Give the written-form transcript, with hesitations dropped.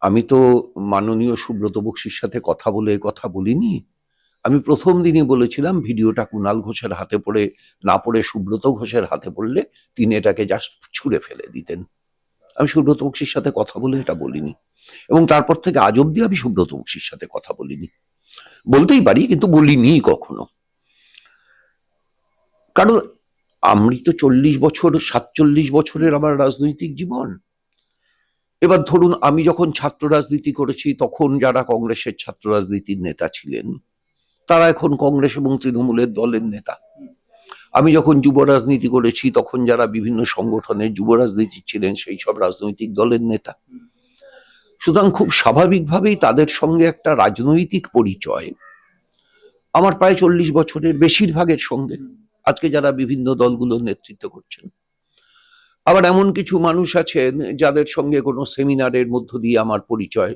আমি তো মাননীয় সুব্রত বক্সীর সাথে কথা বলে কথা বলিনি। আমি প্রথম দিনই বলেছিলাম ভিডিওটা কুণাল ঘোষের হাতে পড়ে না পড়ে সুব্রত ঘোষের হাতে পড়লে তিনি এটাকে জাস্ট ছুঁড়ে ফেলে দিতেন। আমি সুব্রত বক্সীর সাথে কথা বলে এটা বলিনি, এবং তারপর থেকে আজ অব্দি আমি সুব্রত বক্সীর সাথে কথা বলিনি। বলতেই পারি, কিন্তু বলিনি কখনো। কারণ আমি তো 47 বছরের আমার রাজনৈতিক জীবন। এবার ধরুন, আমি যখন ছাত্র রাজনীতি করেছি তখন যারা কংগ্রেসের ছাত্র রাজনীতির নেতা ছিলেন তারা এখন কংগ্রেস এবং তৃণমূলের দলের নেতা। আমি যখন যুব রাজনীতি করেছি তখন যারা বিভিন্ন সংগঠনের যুব রাজনীতি ছিলেন সেই সব রাজনৈতিক দলের নেতা। সুতরাং খুব স্বাভাবিকভাবেই তাদের সঙ্গে একটা রাজনৈতিক পরিচয় আমার প্রায় 40 বছরের বেশিরভাগের সঙ্গে, আজকে যারা বিভিন্ন দলগুলোর নেতৃত্ব করছেন। আবার এমন কিছু মানুষ আছেন যাদের সঙ্গে কোনো সেমিনারের মধ্য দিয়ে আমার পরিচয়,